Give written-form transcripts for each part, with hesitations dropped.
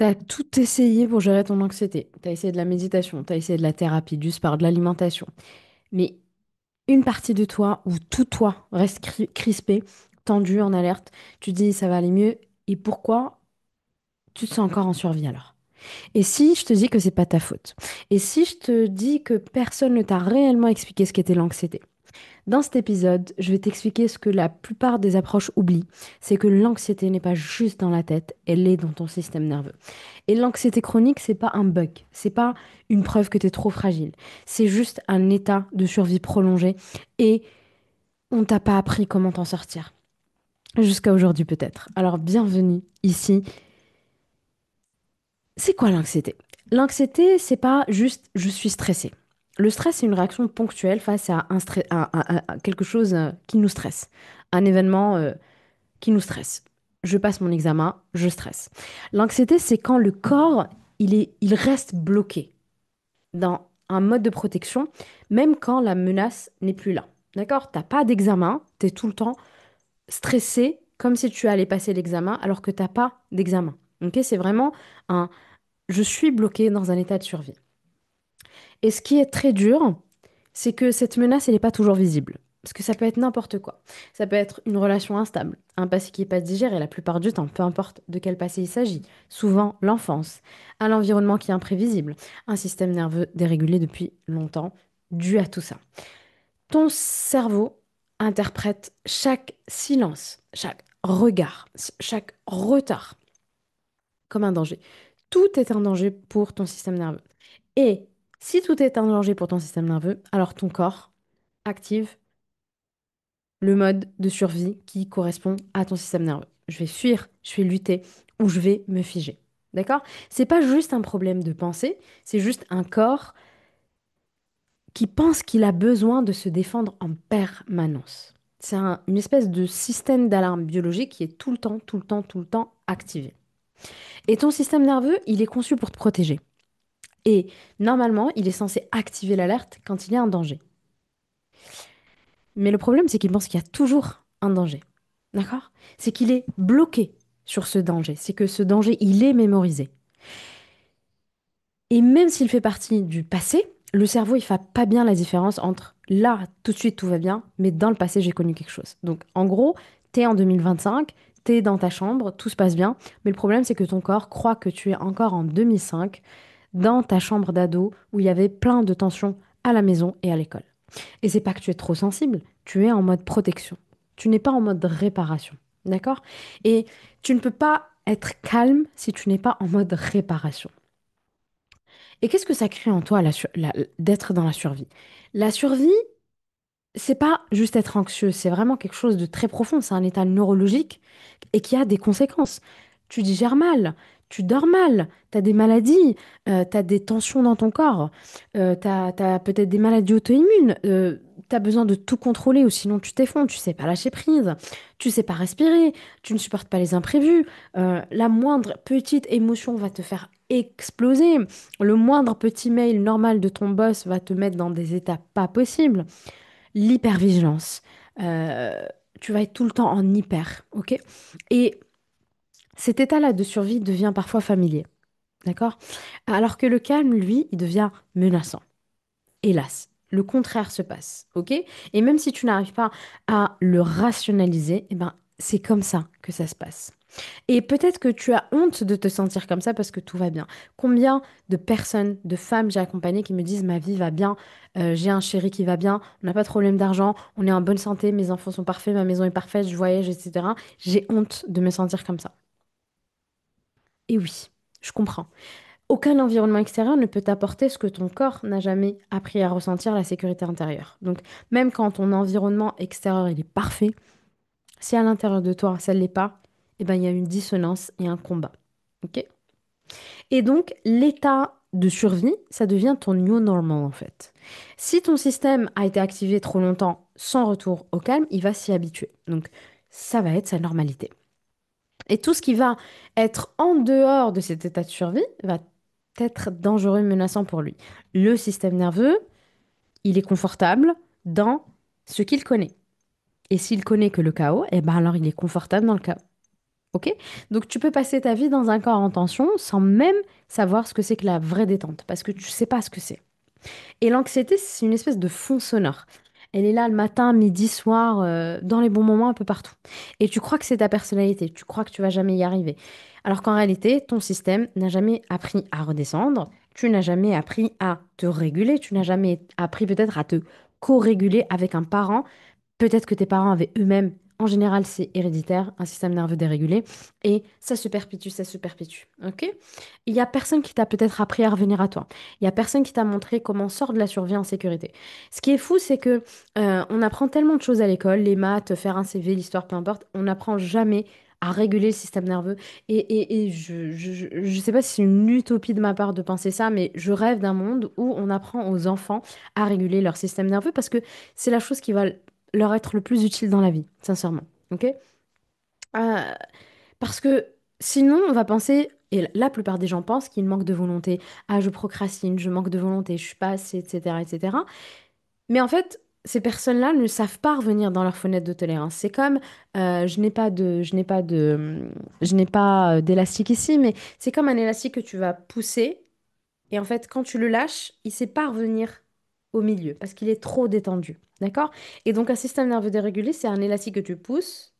T'as tout essayé pour gérer ton anxiété. T'as essayé de la méditation, t'as essayé de la thérapie, du sport, de l'alimentation. Mais une partie de toi, ou tout toi, reste crispé, tendu, en alerte. Tu te dis ça va aller mieux. Et pourquoi tu te sens encore en survie alors? Et si je te dis que c'est pas ta faute? Et si je te dis que personne ne t'a réellement expliqué ce qu'était l'anxiété? Dans cet épisode, je vais t'expliquer ce que la plupart des approches oublient. C'est que l'anxiété n'est pas juste dans la tête, elle est dans ton système nerveux. Et l'anxiété chronique, c'est pas un bug, c'est pas une preuve que tu es trop fragile. C'est juste un état de survie prolongé et on t'a pas appris comment t'en sortir. Jusqu'à aujourd'hui peut-être. Alors bienvenue ici. C'est quoi l'anxiété? L'anxiété, c'est pas juste je suis stressée. Le stress, c'est une réaction ponctuelle face à, à quelque chose qui nous stresse. Un événement qui nous stresse. Je passe mon examen, je stresse. L'anxiété, c'est quand le corps, il reste bloqué dans un mode de protection, même quand la menace n'est plus là. D'accord? T'as pas d'examen, tu es tout le temps stressé, comme si tu allais passer l'examen, alors que t'as pas d'examen. Ok? C'est vraiment un je suis bloqué dans un état de survie. Et ce qui est très dur, c'est que cette menace, elle n'est pas toujours visible. Parce que ça peut être n'importe quoi. Ça peut être une relation instable, un passé qui n'est pas digéré la plupart du temps, peu importe de quel passé il s'agit. Souvent l'enfance, un environnement qui est imprévisible, un système nerveux dérégulé depuis longtemps, dû à tout ça. Ton cerveau interprète chaque silence, chaque regard, chaque retard comme un danger. Tout est un danger pour ton système nerveux. Et si tout est un danger pour ton système nerveux, alors ton corps active le mode de survie qui correspond à ton système nerveux. Je vais fuir, je vais lutter ou je vais me figer. D'accord? C'est pas juste un problème de pensée, c'est juste un corps qui pense qu'il a besoin de se défendre en permanence. C'est une espèce de système d'alarme biologique qui est tout le temps, tout le temps, tout le temps activé. Et ton système nerveux, il est conçu pour te protéger. Et normalement, il est censé activer l'alerte quand il y a un danger. Mais le problème, c'est qu'il pense qu'il y a toujours un danger. D'accord? C'est qu'il est bloqué sur ce danger. C'est que ce danger, il est mémorisé. Et même s'il fait partie du passé, le cerveau, il fait pas bien la différence entre là, tout de suite, tout va bien, mais dans le passé, j'ai connu quelque chose. Donc, en gros, t'es en 2025, t'es dans ta chambre, tout se passe bien, mais le problème, c'est que ton corps croit que tu es encore en 2005, dans ta chambre d'ado, où il y avait plein de tensions à la maison et à l'école. Et c'est pas que tu es trop sensible, tu es en mode protection. Tu n'es pas en mode réparation. D'accord? Et tu ne peux pas être calme si tu n'es pas en mode réparation. Et qu'est-ce que ça crée en toi d'être dans la survie? La survie, c'est pas juste être anxieux, c'est vraiment quelque chose de très profond, c'est un état neurologique et qui a des conséquences. Tu digères mal, tu dors mal, tu as des maladies, tu as des tensions dans ton corps, tu as, peut-être des maladies auto-immunes, tu as besoin de tout contrôler ou sinon tu t'effondres, tu sais pas lâcher prise, tu sais pas respirer, tu ne supportes pas les imprévus, la moindre petite émotion va te faire exploser, le moindre petit mail normal de ton boss va te mettre dans des états pas possibles. L'hypervigilance. Euh, Tu vas être tout le temps en hyper, ok? Et cet état-là de survie devient parfois familier, d'accord? Alors que le calme, lui, il devient menaçant. Hélas, le contraire se passe, ok? Et même si tu n'arrives pas à le rationaliser, eh ben, c'est comme ça que ça se passe. Et peut-être que tu as honte de te sentir comme ça parce que tout va bien. Combien de personnes, de femmes j'ai accompagnées qui me disent ma vie va bien, j'ai un chéri qui va bien, on n'a pas de problème d'argent, on est en bonne santé, mes enfants sont parfaits, ma maison est parfaite, je voyage, etc. J'ai honte de me sentir comme ça. Et oui, je comprends. Aucun environnement extérieur ne peut t'apporter ce que ton corps n'a jamais appris à ressentir, la sécurité intérieure. Donc, même quand ton environnement extérieur il est parfait, si à l'intérieur de toi ça ne l'est pas, eh ben, il y a une dissonance et un combat. Ok? Et donc, l'état de survie, ça devient ton new normal en fait. Si ton système a été activé trop longtemps sans retour au calme, il va s'y habituer. Donc, ça va être sa normalité. Et tout ce qui va être en dehors de cet état de survie va être dangereux et menaçant pour lui. Le système nerveux, il est confortable dans ce qu'il connaît. Et s'il connaît que le chaos, eh ben alors il est confortable dans le chaos. Ok? Donc tu peux passer ta vie dans un corps en tension sans même savoir ce que c'est que la vraie détente, parce que tu sais pas ce que c'est. Et l'anxiété, c'est une espèce de fond sonore. Elle est là le matin, midi, soir, dans les bons moments, un peu partout. Et tu crois que c'est ta personnalité, tu crois que tu vas jamais y arriver. Alors qu'en réalité, ton système n'a jamais appris à redescendre, tu n'as jamais appris à te réguler, tu n'as jamais appris peut-être à te co-réguler avec un parent. Peut-être que tes parents avaient eux-mêmes, en général, c'est héréditaire, un système nerveux dérégulé, et ça se perpétue, ça se perpétue. Ok? Il y a personne qui t'a peut-être appris à revenir à toi. Il y a personne qui t'a montré comment on sort de la survie en sécurité. Ce qui est fou, c'est que on apprend tellement de choses à l'école, les maths, faire un CV, l'histoire, peu importe, on n'apprend jamais à réguler le système nerveux. Et je sais pas si c'est une utopie de ma part de penser ça, mais je rêve d'un monde où on apprend aux enfants à réguler leur système nerveux parce que c'est la chose qui va leur être le plus utile dans la vie, sincèrement. Ok? Euh, Parce que sinon, on va penser, et la plupart des gens pensent qu'ils manquent de volonté. Ah, je procrastine, je manque de volonté, je suis pas assez, etc., etc. Mais en fait, ces personnes-là ne savent pas revenir dans leur fenêtre de tolérance. C'est comme, je n'ai pas d'élastique ici, mais c'est comme un élastique que tu vas pousser, et en fait, quand tu le lâches, il sait pas revenir au milieu parce qu'il est trop détendu. D'accord? Et donc, un système nerveux dérégulé, c'est un élastique que tu pousses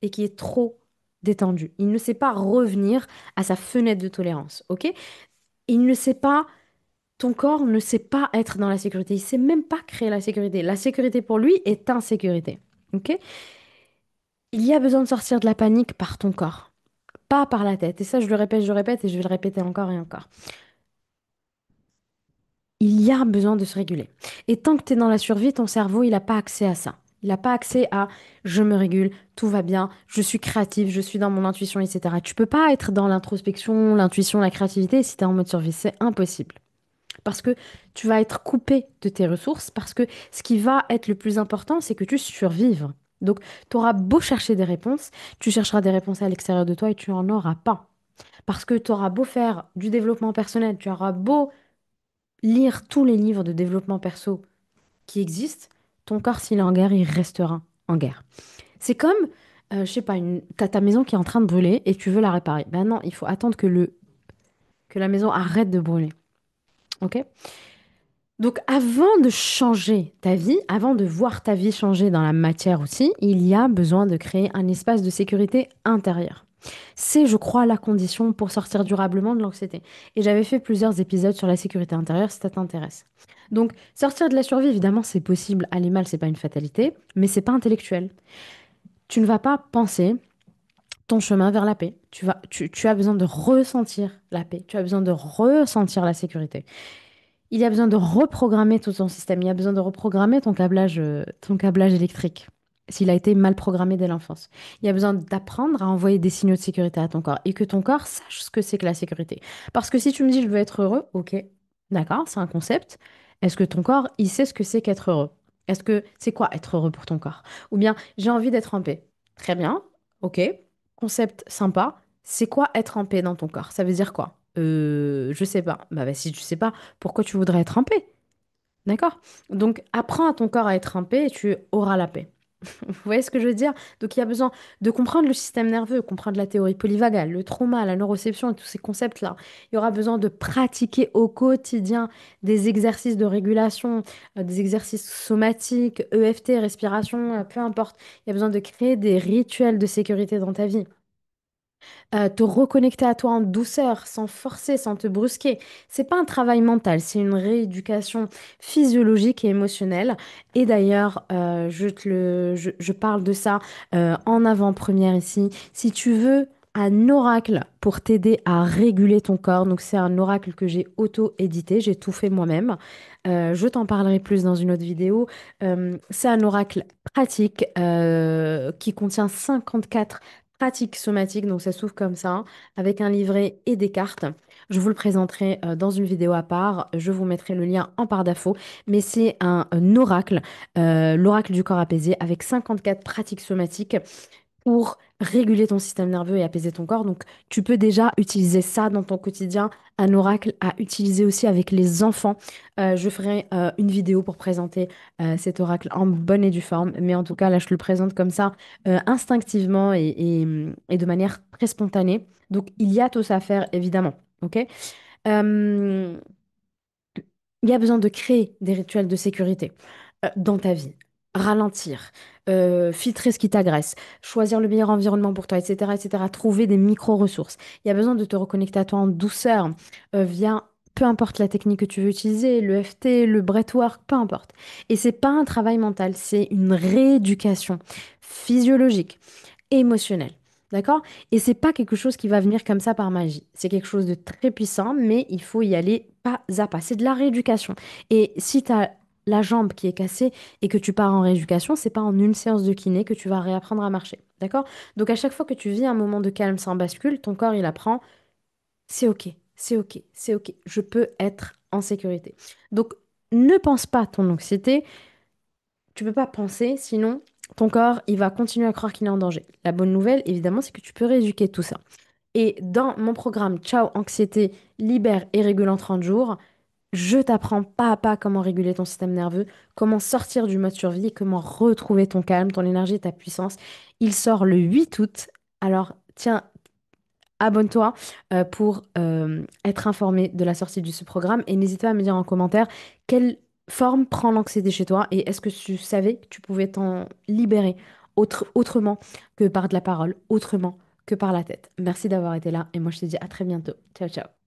et qui est trop détendu. Il ne sait pas revenir à sa fenêtre de tolérance. OK? Il ne sait pas, ton corps ne sait pas être dans la sécurité. Il sait même pas créer la sécurité. La sécurité pour lui est insécurité. OK? Il y a besoin de sortir de la panique par ton corps, pas par la tête. Et ça, je le répète et je vais le répéter encore et encore. Il y a besoin de se réguler. Et tant que tu es dans la survie, ton cerveau, il n'a pas accès à ça. Il n'a pas accès à je me régule, tout va bien, je suis créatif, je suis dans mon intuition, etc. Tu peux pas être dans l'introspection, l'intuition, la créativité si tu es en mode survie. C'est impossible. Parce que tu vas être coupé de tes ressources, parce que ce qui va être le plus important, c'est que tu survives. Donc, tu auras beau chercher des réponses, tu chercheras des réponses à l'extérieur de toi et tu n'en auras pas. Parce que tu auras beau faire du développement personnel, tu auras beau lire tous les livres de développement perso qui existent, ton corps, s'il est en guerre, il restera en guerre. C'est comme, je sais pas, t'as ta maison qui est en train de brûler et tu veux la réparer. Ben non, il faut attendre que la maison arrête de brûler. Ok? Donc avant de changer ta vie, avant de voir ta vie changer dans la matière aussi, il y a besoin de créer un espace de sécurité intérieure. C'est, je crois, la condition pour sortir durablement de l'anxiété. Et j'avais fait plusieurs épisodes sur la sécurité intérieure si ça t'intéresse. Donc, sortir de la survie, évidemment, c'est possible. Aller mal, c'est pas une fatalité, mais c'est pas intellectuel. Tu ne vas pas penser ton chemin vers la paix. Tu as besoin de ressentir la paix. Tu as besoin de ressentir la sécurité. Il y a besoin de reprogrammer tout ton système. Il y a besoin de reprogrammer ton câblage électrique, s'il a été mal programmé dès l'enfance. Il y a besoin d'apprendre à envoyer des signaux de sécurité à ton corps et que ton corps sache ce que c'est que la sécurité. Parce que si tu me dis je veux être heureux, ok, d'accord, c'est un concept. Est-ce que ton corps, il sait ce que c'est qu'être heureux? Est-ce que c'est quoi être heureux pour ton corps? Ou bien j'ai envie d'être en paix. Très bien, ok, concept sympa. C'est quoi être en paix dans ton corps? Ça veut dire quoi? Je sais pas. Bah, si tu sais pas, pourquoi tu voudrais être en paix? D'accord? Donc, apprends à ton corps à être en paix et tu auras la paix. Vous voyez ce que je veux dire? Donc, il y a besoin de comprendre le système nerveux, comprendre la théorie polyvagale, le trauma, la neuroception et tous ces concepts-là. Il y aura besoin de pratiquer au quotidien des exercices de régulation, des exercices somatiques, EFT, respiration, peu importe. Il y a besoin de créer des rituels de sécurité dans ta vie, te reconnecter à toi en douceur, sans forcer, sans te brusquer. C'est pas un travail mental, c'est une rééducation physiologique et émotionnelle. Et d'ailleurs, je parle de ça en avant-première ici. Si tu veux un oracle pour t'aider à réguler ton corps, donc c'est un oracle que j'ai auto-édité, j'ai tout fait moi-même. Je t'en parlerai plus dans une autre vidéo. C'est un oracle pratique qui contient 54 pratique somatique, donc ça s'ouvre comme ça, hein, avec un livret et des cartes. Je vous le présenterai dans une vidéo à part. Je vous mettrai le lien en barre d'infos. Mais c'est un oracle, l'oracle du corps apaisé, avec 54 pratiques somatiques pour réguler ton système nerveux et apaiser ton corps. Donc, tu peux déjà utiliser ça dans ton quotidien. Un oracle à utiliser aussi avec les enfants. Je ferai une vidéo pour présenter cet oracle en bonne et due forme. Mais en tout cas, là, je te le présente comme ça, instinctivement et de manière très spontanée. Donc, il y a tout ça à faire, évidemment. OK? Euh, il y a besoin de créer des rituels de sécurité dans ta vie. Ralentir, filtrer ce qui t'agresse, choisir le meilleur environnement pour toi, etc., etc. Trouver des micro-ressources. Il y a besoin de te reconnecter à toi en douceur via peu importe la technique que tu veux utiliser, le FT, le breathwork, peu importe. Et c'est pas un travail mental, c'est une rééducation physiologique, émotionnelle. D'accord? Et c'est pas quelque chose qui va venir comme ça par magie. C'est quelque chose de très puissant, mais il faut y aller pas à pas. C'est de la rééducation. Et si tu as la jambe qui est cassée et que tu pars en rééducation, c'est pas en une séance de kiné que tu vas réapprendre à marcher. D'accord? Donc à chaque fois que tu vis un moment de calme sans bascule, ton corps il apprend, c'est ok, c'est ok, c'est ok, je peux être en sécurité. Donc ne pense pas à ton anxiété, tu peux pas penser, sinon ton corps il va continuer à croire qu'il est en danger. La bonne nouvelle, évidemment, c'est que tu peux rééduquer tout ça. Et dans mon programme Ciao Anxiété, libère et régule en 30 jours, je t'apprends pas à pas comment réguler ton système nerveux, comment sortir du mode survie, comment retrouver ton calme, ton énergie et ta puissance. Il sort le 8 août. Alors, tiens, abonne-toi pour être informé de la sortie de ce programme et n'hésite pas à me dire en commentaire quelle forme prend l'anxiété chez toi et est-ce que tu savais que tu pouvais t'en libérer autrement que par de la parole, autrement que par la tête. Merci d'avoir été là et moi je te dis à très bientôt. Ciao, ciao.